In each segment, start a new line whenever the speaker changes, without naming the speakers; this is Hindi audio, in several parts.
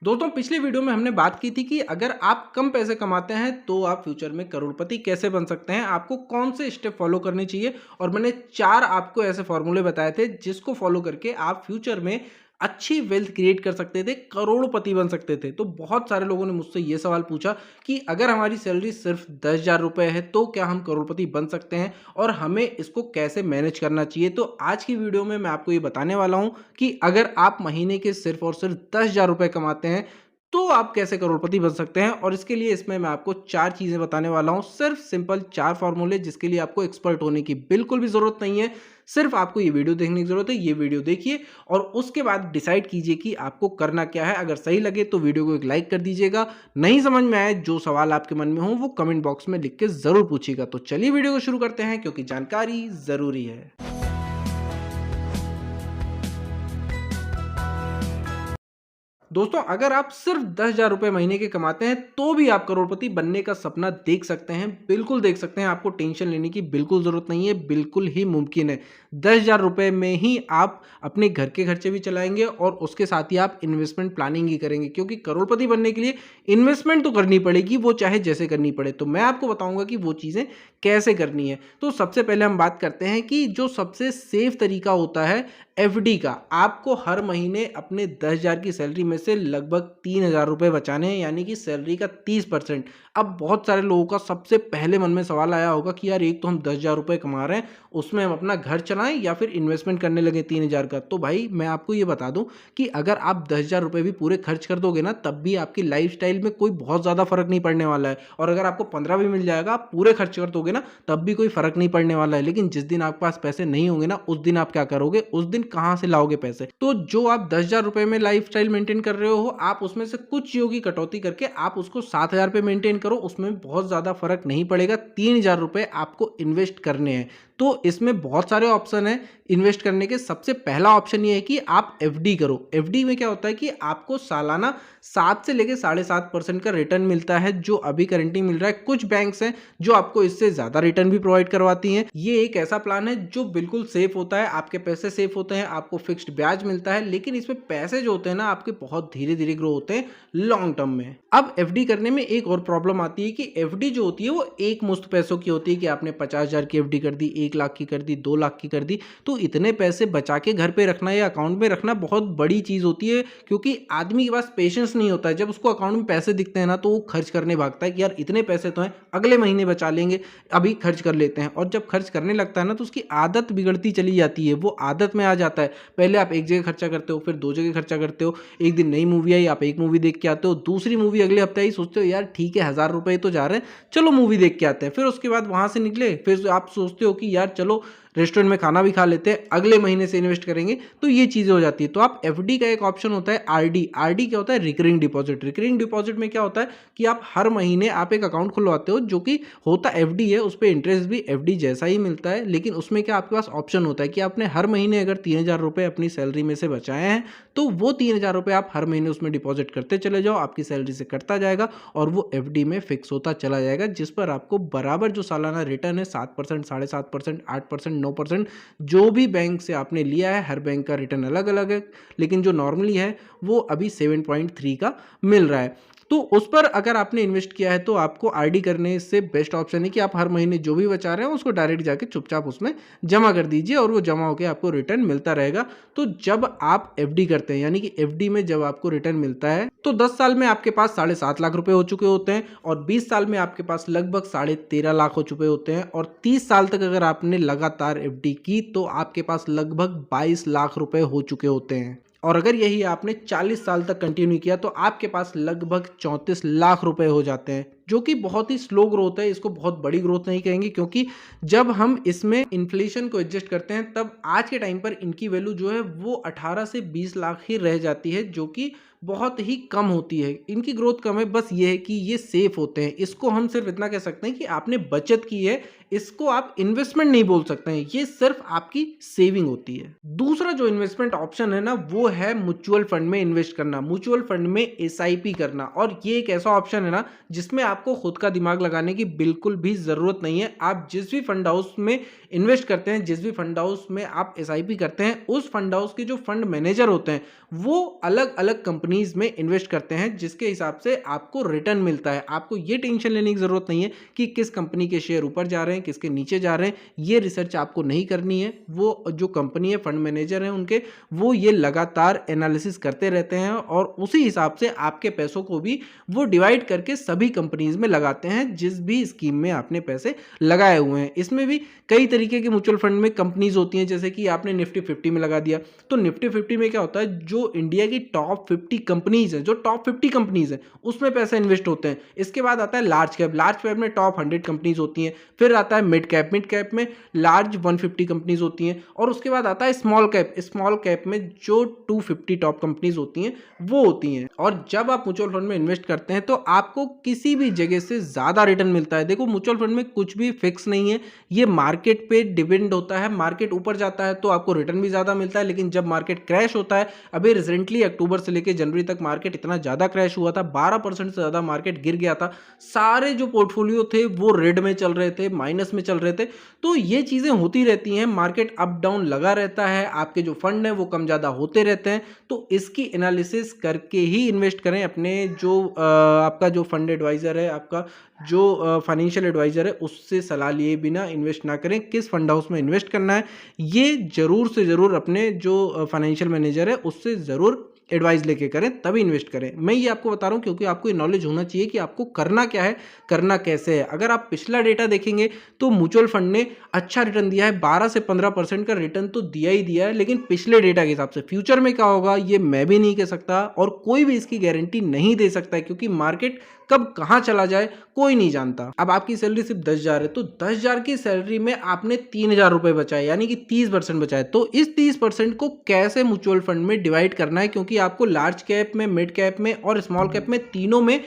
दोस्तों पिछली वीडियो में हमने बात की थी कि अगर आप कम पैसे कमाते हैं तो आप फ्यूचर में करोड़पति कैसे बन सकते हैं, आपको कौन से स्टेप फॉलो करने चाहिए। और मैंने 4 आपको ऐसे फॉर्मूले बताए थे जिसको फॉलो करके आप फ्यूचर में अच्छी वेल्थ क्रिएट कर सकते थे, करोड़पति बन सकते थे। तो बहुत सारे लोगों ने मुझसे ये सवाल पूछा कि अगर हमारी सैलरी सिर्फ 10,000 रुपए है तो क्या हम करोड़पति बन सकते हैं और हमें इसको कैसे मैनेज करना चाहिए। तो आज की वीडियो में मैं आपको ये बताने वाला हूँ कि अगर आप महीने के सिर्फ और सिर्फ 10,000 रुपए कमाते हैं तो आप कैसे करोड़पति बन सकते हैं। और इसके लिए इसमें मैं आपको 4 चीज़ें बताने वाला हूँ, सिर्फ सिंपल 4 फॉर्मूले जिसके लिए आपको एक्सपर्ट होने की बिल्कुल भी ज़रूरत नहीं है। सिर्फ आपको ये वीडियो देखने की ज़रूरत है। ये वीडियो देखिए और उसके बाद डिसाइड कीजिए कि आपको करना क्या है। अगर सही लगे तो वीडियो को एक लाइक कर दीजिएगा। नहीं समझ में आए, जो सवाल आपके मन में हो वो कमेंट बॉक्स में लिख के ज़रूर पूछिएगा। तो चलिए वीडियो को शुरू करते हैं क्योंकि जानकारी ज़रूरी है। दोस्तों अगर आप सिर्फ 10,000 रुपए महीने के कमाते हैं तो भी आप करोड़पति बनने का सपना देख सकते हैं, बिल्कुल देख सकते हैं। आपको टेंशन लेने की बिल्कुल ज़रूरत नहीं है, बिल्कुल ही मुमकिन है। 10,000 रुपए में ही आप अपने घर के खर्चे भी चलाएंगे और उसके साथ ही आप इन्वेस्टमेंट प्लानिंग ही करेंगे, क्योंकि करोड़पति बनने के लिए इन्वेस्टमेंट तो करनी पड़ेगी, वो चाहे जैसे करनी पड़े। तो मैं आपको बताऊंगा कि वो चीज़ें कैसे करनी है। तो सबसे पहले हम बात करते हैं कि जो सबसे सेफ तरीका होता है एफडी का। आपको हर महीने अपने 10,000 की सैलरी में से लगभग 3,000 रुपए बचाने हैं, यानी कि सैलरी का 30%। अब बहुत सारे लोगों का सबसे पहले मन में सवाल आया होगा कि यार एक तो हम 10,000 रुपए कमा रहे हैं, उसमें हम अपना घर चलाएं या फिर इन्वेस्टमेंट करने लगे 3,000 का। तो भाई मैं आपको ये बता दूं कि अगर आप 10,000 रुपए भी पूरे खर्च कर दोगे ना, तब भी आपकी लाइफ में कोई बहुत ज़्यादा फर्क नहीं पड़ने वाला है। और अगर आपको 15 भी मिल जाएगा, आप पूरे खर्च कर दोगे ना, तब भी कोई फर्क नहीं पड़ने वाला है। लेकिन जिस दिन आपके पास पैसे नहीं होंगे ना, उस दिन आप क्या करोगे, उस दिन कहां से लाओगे पैसे। तो जो आप 10,000 रुपए में लाइफस्टाइल मेंटेन कर रहे हो, आप उसमें से कुछ चीजों की कटौती करके आप उसको 7,000 पे मेंटेन करो, उसमें बहुत ज्यादा फर्क नहीं पड़ेगा। 3,000 रुपए आपको इन्वेस्ट करने हैं। तो इसमें बहुत सारे ऑप्शन है इन्वेस्ट करने के। सबसे पहला ऑप्शन ये है कि आप एफडी करो। एफडी में क्या होता है कि आपको सालाना 7 से लेकर 7.5% का रिटर्न मिलता है, जो अभी करंटली मिल रहा है। कुछ बैंक्स हैं जो आपको इससे ज्यादा रिटर्न भी प्रोवाइड करवाती हैं। ये एक ऐसा प्लान है जो बिल्कुल सेफ होता है, आपके पैसे सेफ होते हैं, आपको फिक्स्ड ब्याज मिलता है। लेकिन इसमें पैसे जो होते हैं ना, आपके बहुत धीरे धीरे ग्रो होते हैं लॉन्ग टर्म में। अब एफडी करने में एक और प्रॉब्लम आती है कि एफडी जो होती है वो एक मुश्त पैसों की होती है कि आपने 50,000 की एफडी कर दी, 1 लाख की कर दी, 2 लाख की कर दी। तो इतने पैसे बचा के घर पे रखना या अकाउंट में रखना बहुत बड़ी चीज होती है, क्योंकि आदमी के पास पेशेंस नहीं होता है। जब उसको अकाउंट में पैसे दिखते हैं ना, तो वो खर्च करने भागता है कि यार इतने पैसे तो हैं, अगले महीने बचा लेंगे, अभी खर्च कर लेते हैं। और जब खर्च करने लगता है ना, तो उसकी आदत बिगड़ती चली जाती है, वो आदत में आ जाता है। पहले आप एक जगह खर्चा करते हो, फिर 2 जगह खर्चा करते हो। एक दिन नई मूवी आई, आप एक मूवी देख के आते हो, दूसरी मूवी अगले हफ्ते आई, सोचते हो यार ठीक है 1,000 रुपए तो जा रहे हैं, चलो मूवी देख के आते हैं। फिर उसके बाद वहां से निकले, फिर आप सोचते हो कि यार चलो रेस्टोरेंट में खाना भी खा लेते हैं, अगले महीने से इन्वेस्ट करेंगे। तो ये चीजें हो जाती है। तो आप एफडी का एक ऑप्शन होता है आरडी। आरडी क्या होता है, रिकरिंग डिपॉजिट। रिकरिंग डिपॉजिट में क्या होता है कि आप हर महीने आप एक अकाउंट खुलवाते हो, जो कि होता एफडी है, उस पर इंटरेस्ट भी एफडी जैसा ही मिलता है। लेकिन उसमें क्या आपके पास ऑप्शन होता है कि आपने हर महीने अगर 3,000 रुपए अपनी सैलरी में से बचाए हैं, तो वो 3,000 रुपए आप हर महीने उसमें डिपॉजिट करते चले जाओ, आपकी सैलरी से कटता जाएगा और वो एफडी में फिक्स होता चला जाएगा, जिस पर आपको बराबर जो सालाना रिटर्न है 7%, 7.5%, 8%, 9%, जो भी बैंक से आपने लिया है, हर बैंक का रिटर्न अलग अलग है, लेकिन जो नॉर्मली है वो अभी 7.3 का मिल रहा है। तो उस पर अगर आपने इन्वेस्ट किया है तो आपको आरडी करने से बेस्ट ऑप्शन है कि आप हर महीने जो भी बचा रहे हैं उसको डायरेक्ट जाके चुपचाप उसमें जमा कर दीजिए और वो जमा होकर आपको रिटर्न मिलता रहेगा। तो जब आप एफडी करते हैं, यानी कि एफडी में जब आपको रिटर्न मिलता है, तो 10 साल में आपके पास 7.5 लाख रुपए हो चुके होते हैं और 20 साल में आपके पास लगभग 13.5 लाख हो चुके होते हैं। और 30 साल तक अगर आपने लगातार एफडी की तो आपके पास लगभग 22 लाख रुपए हो चुके होते हैं। और अगर यही आपने 40 साल तक कंटिन्यू किया तो आपके पास लगभग 34 लाख रुपए हो जाते हैं, जो कि बहुत ही स्लो ग्रोथ है। इसको बहुत बड़ी ग्रोथ नहीं कहेंगे, क्योंकि जब हम इसमें इन्फ्लेशन को एडजस्ट करते हैं तब आज के टाइम पर इनकी वैल्यू जो है वो 18 से 20 लाख ही रह जाती है, जो कि बहुत ही कम होती है। इनकी ग्रोथ कम है, बस ये है कि ये सेफ होते हैं। इसको हम सिर्फ इतना कह सकते हैं कि आपने बचत की है, इसको आप इन्वेस्टमेंट नहीं बोल सकते हैं, ये सिर्फ आपकी सेविंग होती है। दूसरा जो इन्वेस्टमेंट ऑप्शन है ना, वो है म्यूचुअल फंड में इन्वेस्ट करना, म्यूचुअल फंड में एसआईपी करना। और ये एक ऐसा ऑप्शन है ना जिसमें आपको खुद का दिमाग लगाने की बिल्कुल भी जरूरत नहीं है। आप जिस भी फंड हाउस में इन्वेस्ट करते हैं, जिस भी फंड हाउस में आप एसआईपी करते हैं, उस फंड हाउस के जो फंड मैनेजर होते हैं वो अलग अलग कंपनी कंपनीज में इन्वेस्ट करते हैं जिसके हिसाब से आपको रिटर्न मिलता है। आपको ये टेंशन लेने की जरूरत नहीं है कि किस कंपनी के शेयर ऊपर जा रहे हैं, किसके नीचे जा रहे हैं। ये रिसर्च आपको नहीं करनी है। वो जो कंपनी है, फंड मैनेजर हैं उनके, वो ये लगातार एनालिसिस करते रहते हैं और उसी हिसाब से आपके पैसों को भी वो डिवाइड करके सभी कंपनीज में लगाते हैं जिस भी स्कीम में आपने पैसे लगाए हुए हैं। इसमें भी कई तरीके के म्यूचुअल फंड में कंपनीज होती हैं, जैसे कि आपने निफ्टी 50 में लगा दिया तो निफ्टी 50 में क्या होता है, जो इंडिया की टॉप 50 कंपनीज हैं, जो टॉप 50 कंपनीज हैं उसमें पैसे इन्वेस्ट होते हैं। इसके बाद आता है लार्ज कैप। लार्ज कैप में टॉप 100 कंपनीज होती हैं। फिर आता है मिड कैप। मिड कैप में लार्ज 150 कंपनीज होती हैं। और उसके बाद आता है स्मॉल कैप। स्मॉल कैप में जो 250 टॉप कंपनीज होती हैं वो होती हैं। और जब आप म्यूचुअल फंड में इन्वेस्ट करते हैं तो आपको किसी भी जगह से ज्यादा रिटर्न मिलता है। देखो, म्यूचुअल फंड में कुछ भी फिक्स नहीं है, ये मार्केट पे डिपेंड होता है। मार्केट ऊपर जाता है तो आपको रिटर्न भी ज्यादा मिलता है, लेकिन जब मार्केट क्रैश होता है, अभी रिसेंटली अक्टूबर से लेकर जनवरी तक मार्केट इतना ज्यादा क्रैश हुआ था, 12% से ज्यादा मार्केट गिर गया था। सारे जो पोर्टफोलियो थे वो रेड में चल रहे थे, माइनस में चल रहे थे। तो ये चीजें होती रहती हैं, मार्केट अप डाउन लगा रहता है, आपके जो फंड है वो कम ज्यादा होते रहते हैं। तो इसकी एनालिसिस करके ही इन्वेस्ट करें। अपने जो आपका जो फंड एडवाइजर है, आपका जो फाइनेंशियल एडवाइजर है, उससे सलाह लिए बिना इन्वेस्ट ना करें। किस फंड हाउस में इन्वेस्ट करना है ये जरूर से जरूर अपने जो फाइनेंशियल मैनेजर है उससे जरूर एडवाइस लेके करें, तभी इन्वेस्ट करें। मैं ये आपको बता रहा हूं क्योंकि आपको ये नॉलेज होना चाहिए कि आपको करना क्या है, करना कैसे है। अगर आप पिछला डेटा देखेंगे तो म्यूचुअल फंड ने अच्छा रिटर्न दिया है, 12 से 15% का रिटर्न तो दिया ही दिया है, लेकिन पिछले डेटा के हिसाब से फ्यूचर में क्या होगा ये मैं भी नहीं कह सकता और कोई भी इसकी गारंटी नहीं दे सकता है, क्योंकि मार्केट कब कहां चला जाए कोई नहीं जानता। अब आपकी सैलरी सिर्फ 10,000 है, तो 10,000 की सैलरी में आपने 3,000 रुपए बचाए, यानी कि 30% बचाए। तो इस 30% को कैसे म्यूचुअल फंड में डिवाइड करना है, क्योंकि आपको लार्ज कैप में, मिड कैप में और स्मॉल कैप में तीनों में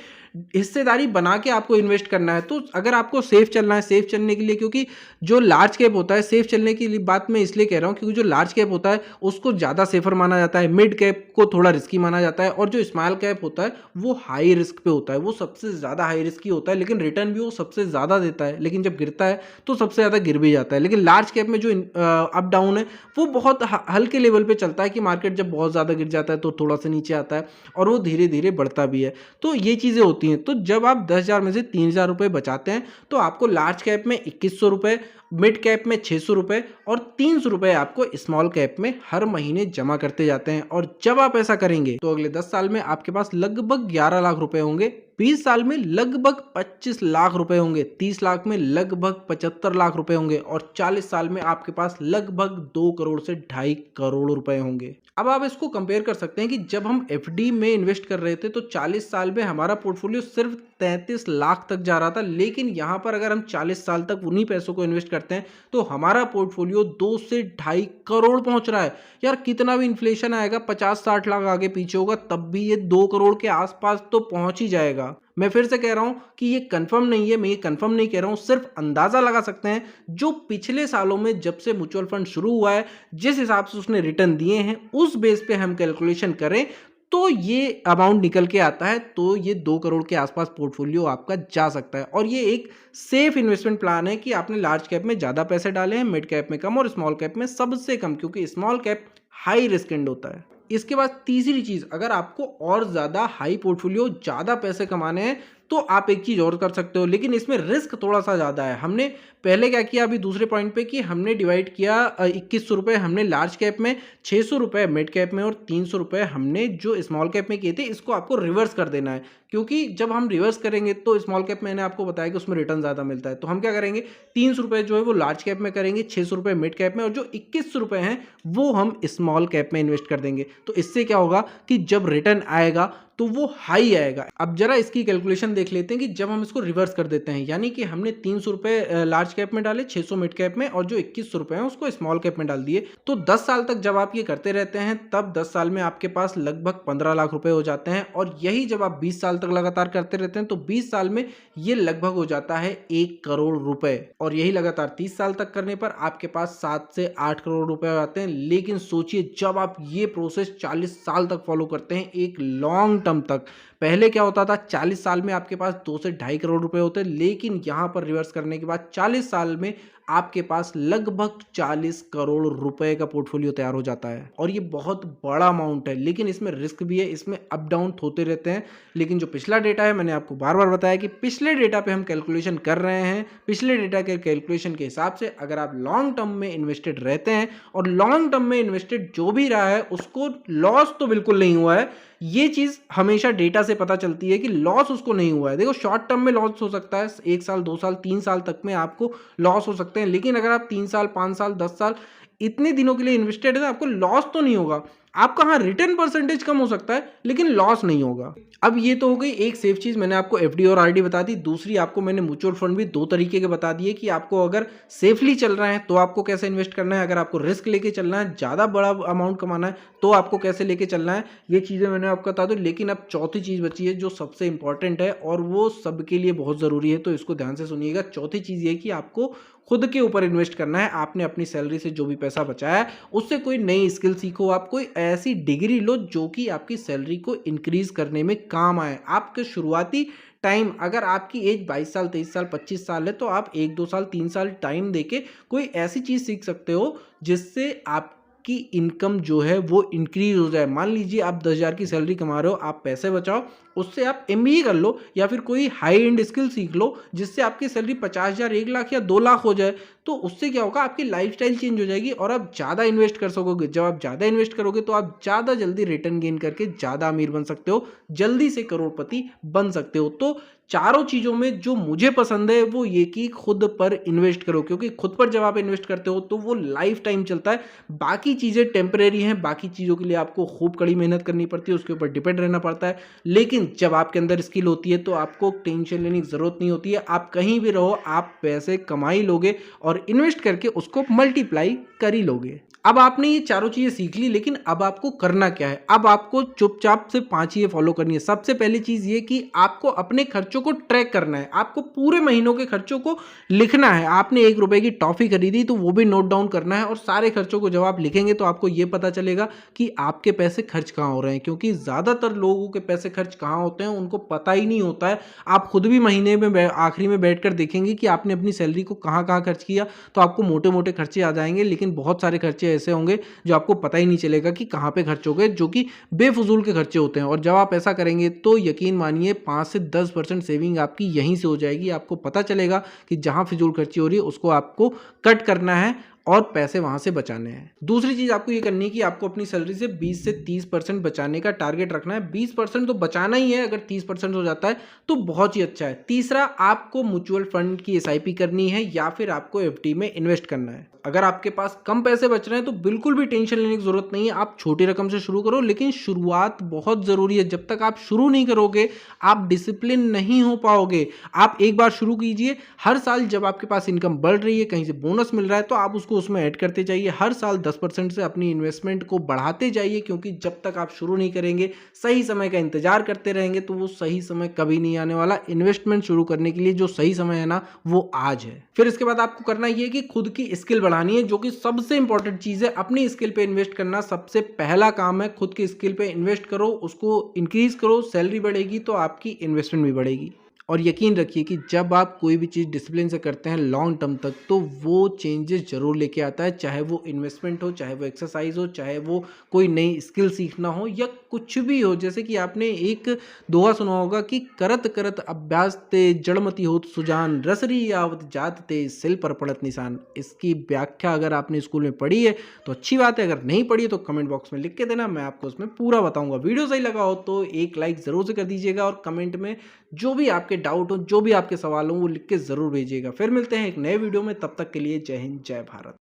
हिस्सेदारी बना के आपको इन्वेस्ट करना है। तो अगर आपको सेफ चलना है, सेफ चलने के लिए, क्योंकि जो लार्ज कैप होता है, सेफ चलने की बात मैं इसलिए कह रहा हूं क्योंकि जो लार्ज कैप होता है उसको ज़्यादा सेफर माना जाता है, मिड कैप को थोड़ा रिस्की माना जाता है, और जो स्मॉल कैप होता है वो हाई रिस्क पे होता है, वो सबसे ज़्यादा हाई रिस्क ही होता है, लेकिन रिटर्न भी वो सबसे ज़्यादा देता है, लेकिन जब गिरता है तो सबसे ज़्यादा गिर भी जाता है। लेकिन लार्ज कैप में जो अप डाउन है वो बहुत हल्के लेवल पे चलता है, कि मार्केट जब बहुत ज़्यादा गिर जाता है तो थोड़ा सा नीचे आता है और वो धीरे धीरे बढ़ता भी है। तो ये चीज़ें होती हैं। तो जब आप 10,000 में से 3,000 रुपये बचाते हैं तो आपको लार्ज कैप में 2,100 रुपये, मिड कैप में 600 रुपये और 300 रुपये आपको स्मॉल कैप में हर महीने जमा करते जाते हैं। और जब आप ऐसा करेंगे तो अगले 10 साल में आपके पास लगभग 11 लाख रुपए होंगे, 20 साल में लगभग 25 लाख रुपए होंगे, 30 लाख में लगभग 75 लाख रुपए होंगे और 40 साल में आपके पास लगभग 2 करोड़ से 2.5 करोड़ रुपए होंगे। अब आप इसको कंपेयर कर सकते हैं कि जब हम एफडी में इन्वेस्ट कर रहे थे तो 40 साल में हमारा पोर्टफोलियो सिर्फ 33 लाख तक जा रहा था, लेकिन यहां पर अगर हम 40 साल तक उन्हीं पैसों को इन्वेस्ट करते हैं तो हमारा पोर्टफोलियो 2 से 2.5 करोड़ पहुंच रहा है। यार, कितना भी इन्फ्लेशन आएगा, 50-60 लाख आगे पीछे होगा, तब भी ये 2 करोड़ के आसपास तो पहुंच ही जाएगा। मैं फिर से कह रहा हूं कि ये कंफर्म नहीं है, मैं ये कंफर्म नहीं कह रहा हूं, सिर्फ अंदाजा लगा सकते हैं। जो पिछले सालों में जब से म्यूचुअल फंड शुरू हुआ है, जिस हिसाब से उसने रिटर्न दिए हैं, उस बेस पे हम कैलकुलेशन करें तो ये अमाउंट निकल के आता है। तो ये 2 करोड़ के आसपास पोर्टफोलियो आपका जा सकता है। और ये एक सेफ इन्वेस्टमेंट प्लान है कि आपने लार्ज कैप में ज़्यादा पैसे डाले हैं, मिड कैप में कम और स्मॉल कैप में सबसे कम, क्योंकि small cap high risk and होता है। इसके बाद तीसरी चीज़, अगर आपको और ज़्यादा हाई पोर्टफोलियो, ज़्यादा पैसे कमाने हैं तो आप एक चीज़ और कर सकते हो, लेकिन इसमें रिस्क थोड़ा सा ज़्यादा है। हमने पहले क्या किया, अभी दूसरे पॉइंट पे, कि हमने डिवाइड किया 2,100 रुपये हमने लार्ज कैप में, 600 रुपये मिड कैप में और 300 रुपये हमने जो स्मॉल कैप में किए थे। इसको आपको रिवर्स कर देना है, क्योंकि जब हम रिवर्स करेंगे तो स्मॉल कैप, मैंने आपको बताया कि उसमें रिटर्न ज़्यादा मिलता है। तो हम क्या करेंगे, 300 रुपये जो है वो लार्ज कैप में करेंगे, 600 रुपये मिड कैप में, और जो 2,100 रुपये हैं वो हम स्मॉल कैप में इन्वेस्ट कर देंगे। तो इससे क्या होगा कि जब रिटर्न आएगा तो वो हाई आएगा। अब जरा इसकी कैलकुलेशन देख लेते हैं कि जब हम इसको रिवर्स कर देते हैं, यानी कि हमने 300 रुपये लार्ज कैप में डाले, 600 मिड कैप में, और जो 2,100 रुपये हैं उसको स्मॉल कैप में डाल दिए। तो 10 साल तक जब आप ये करते रहते हैं तब 10 साल में आपके पास लगभग 15 लाख रुपए हो जाते हैं। और यही जब आप 20 साल तक लगातार करते रहते हैं तो 20 साल में ये लगभग हो जाता है 1 करोड़ रुपए। और यही लगातार 30 साल तक करने पर आपके पास 7 से 8 करोड़ रुपए हो जाते हैं। लेकिन सोचिए, जब आप ये प्रोसेस 40 साल तक फॉलो करते हैं, एक लॉन्ग टर्म तक, पहले क्या होता था 40 साल में आपके पास 2 से ढाई करोड़ रुपए होते, लेकिन यहाँ पर रिवर्स करने के बाद 40 साल में आपके पास लगभग 40 करोड़ रुपए का पोर्टफोलियो तैयार हो जाता है और ये बहुत बड़ा अमाउंट है। लेकिन इसमें रिस्क भी है, इसमें अप डाउन होते रहते हैं। लेकिन जो पिछला डेटा है, मैंने आपको बार बार बताया कि पिछले डेटा पे हम कैलकुलेशन कर रहे हैं। पिछले डेटा के कैलकुलेशन के हिसाब से अगर आप लॉन्ग टर्म में इन्वेस्टेड रहते हैं और लॉन्ग टर्म में इन्वेस्टेड जो भी रहा है उसको लॉस तो बिल्कुल नहीं हुआ है। ये चीज हमेशा डेटा से पता चलती है कि लॉस उसको नहीं हुआ है। देखो, शॉर्ट टर्म में लॉस हो सकता है, 1 साल 2 साल 3 साल तक में आपको लॉस हो सकते हैं, लेकिन अगर आप 3 साल 5 साल 10 साल इतने दिनों के लिए इन्वेस्टेड है, आपको लॉस तो नहीं होगा। आपका हाँ रिटर्न परसेंटेज कम हो सकता है, लेकिन लॉस नहीं होगा। अब ये तो हो गई एक सेफ चीज, मैंने आपको एफडी और आरडी बता दी। दूसरी आपको मैंने म्यूचुअल फंड भी 2 तरीके के बता दिए कि आपको अगर सेफली चल रहा है तो आपको कैसे इन्वेस्ट करना है, अगर आपको रिस्क लेके चलना है, ज्यादा बड़ा अमाउंट कमाना है तो आपको कैसे लेके चलना है। ये चीजें मैंने आपको बता दूं। लेकिन अब चौथी चीज बची है जो सबसे इंपॉर्टेंट है और वो सबके लिए बहुत जरूरी है, तो इसको ध्यान से सुनिएगा। चौथी चीज ये कि आपको खुद के ऊपर इन्वेस्ट करना है। आपने अपनी सैलरी से जो भी पैसा बचाया है उससे कोई नई स्किल सीखो, आप कोई ऐसी डिग्री लो जो कि आपकी सैलरी को इंक्रीज करने में काम आए। आपके शुरुआती टाइम, अगर आपकी एज 22 साल 23 साल 25 साल है तो आप 1 2 साल 3 साल टाइम देके कोई ऐसी चीज सीख सकते हो जिससे आप की इनकम जो है वो इंक्रीज हो जाए। मान लीजिए आप 10,000 की सैलरी कमा रहे हो, आप पैसे बचाओ, उससे आप एमबीए कर लो या फिर कोई हाई एंड स्किल सीख लो जिससे आपकी सैलरी 50,000 1 लाख या 2 लाख हो जाए। तो उससे क्या होगा, आपकी लाइफस्टाइल चेंज हो जाएगी और आप ज़्यादा इन्वेस्ट कर सकोगे। जब आप ज़्यादा इन्वेस्ट करोगे तो आप ज़्यादा जल्दी रिटर्न गेन करके ज़्यादा अमीर बन सकते हो, जल्दी से करोड़पति बन सकते हो। तो चारों चीज़ों में जो मुझे पसंद है वो ये कि खुद पर इन्वेस्ट करो, क्योंकि खुद पर जब आप इन्वेस्ट करते हो तो वो लाइफ टाइम चलता है। बाकी चीज़ें टेम्परेरी हैं, बाकी चीज़ों के लिए आपको खूब कड़ी मेहनत करनी पड़ती है, उसके ऊपर डिपेंड रहना पड़ता है। लेकिन जब आपके अंदर स्किल होती है तो आपको टेंशन लेने की ज़रूरत नहीं होती है। आप कहीं भी रहो, आप पैसे कमा ही लोगे और इन्वेस्ट करके उसको मल्टीप्लाई कर ही लोगे। अब आपने ये चारों चीजें सीख ली, लेकिन अब आपको करना क्या है? अब आपको चुपचाप से 5 चीजें फॉलो करनी है। सबसे पहली चीज ये कि आपको अपने खर्चों को ट्रैक करना है। आपको पूरे महीनों के खर्चों को लिखना है। आपने 1 रुपए की टॉफी खरीदी तो वो भी नोट डाउन करना है और सारे खर्चों को जब आप लिखेंगे तो आपको ये पता चलेगा कि आपके पैसे खर्च कहाँ हो रहे हैं, क्योंकि ज्यादातर लोगों के पैसे खर्च कहाँ होते हैं उनको पता ही नहीं होता है। आप खुद भी महीने में आखिरी में बैठकर देखेंगे कि आपने अपनी सैलरी को कहाँ कहाँ खर्च किया, तो आपको मोटे मोटे खर्चे आ जाएंगे। लेकिन बहुत सारे खर्चे ऐसे होंगे जो आपको पता ही नहीं चलेगा कि कहाँ पे खर्च हो गए, जो कि बेफजूल के खर्चे होते हैं। और जब आप ऐसा करेंगे तो यकीन मानिए 5 से 10% सेविंग आपकी यहीं से हो जाएगी। आपको पता चलेगा कि जहाँ फिजूल खर्ची हो रही है उसको आपको कट करना है और पैसे वहां से बचाने हैं। दूसरी चीज आपको ये करनी है कि आपको अपनी सैलरी से 20 से 30% बचाने का टारगेट रखना है। 20% तो बचाना ही है, अगर 30% हो जाता है तो बहुत ही अच्छा है। तीसरा, आपको म्यूचुअल फंड की एसआईपी करनी है या फिर आपको एफडी में इन्वेस्ट करना है। अगर आपके पास कम पैसे बच रहे हैं तो बिल्कुल भी टेंशन लेने की जरूरत नहीं है। आप छोटी रकम से शुरू करो, लेकिन शुरुआत बहुत जरूरी है। जब तक आप शुरू नहीं करोगे आप डिसिप्लिन नहीं हो पाओगे। आप एक बार शुरू कीजिए, हर साल जब आपके पास इनकम बढ़ रही है, कहीं से बोनस मिल रहा है तो आप उसको उसमें ऐड करते जाइए। हर साल 10% से अपनी इन्वेस्टमेंट को बढ़ाते जाइए, क्योंकि जब तक आप शुरू नहीं करेंगे, सही समय का इंतजार करते रहेंगे तो वो सही समय कभी नहीं आने वाला। इन्वेस्टमेंट शुरू करने के लिए जो सही समय है ना, वो आज है। फिर इसके बाद आपको करना ये है कि खुद की स्किल बढ़ानी है, जो कि सबसे इंपॉर्टेंट चीज है। अपनी स्किल पे इन्वेस्ट करना सबसे पहला काम है। खुद की स्किल पे इन्वेस्ट करो, उसको इंक्रीज करो, सैलरी बढ़ेगी तो आपकी इन्वेस्टमेंट भी बढ़ेगी। और यकीन रखिए कि जब आप कोई भी चीज़ डिसिप्लिन से करते हैं लॉन्ग टर्म तक, तो वो चेंजेस जरूर लेके आता है। चाहे वो इन्वेस्टमेंट हो, चाहे वो एक्सरसाइज हो, चाहे वो कोई नई स्किल सीखना हो या कुछ भी हो। जैसे कि आपने एक दोहा सुना होगा कि करत करत अभ्यास ते जड़मती होत सुजान, रसरी आवत जात ते सिल पर पड़त निशान। इसकी व्याख्या अगर आपने स्कूल में पढ़ी है तो अच्छी बात है, अगर नहीं पढ़ी है तो कमेंट बॉक्स में लिख के देना, मैं आपको उसमें पूरा बताऊंगा। वीडियो सही लगा हो तो एक लाइक जरूर से कर दीजिएगा और कमेंट में जो भी आपके डाउट हो, जो भी आपके सवाल हो, वो लिख के जरूर भेजिएगा। फिर मिलते हैं एक नए वीडियो में, तब तक के लिए जय हिंद जय भारत।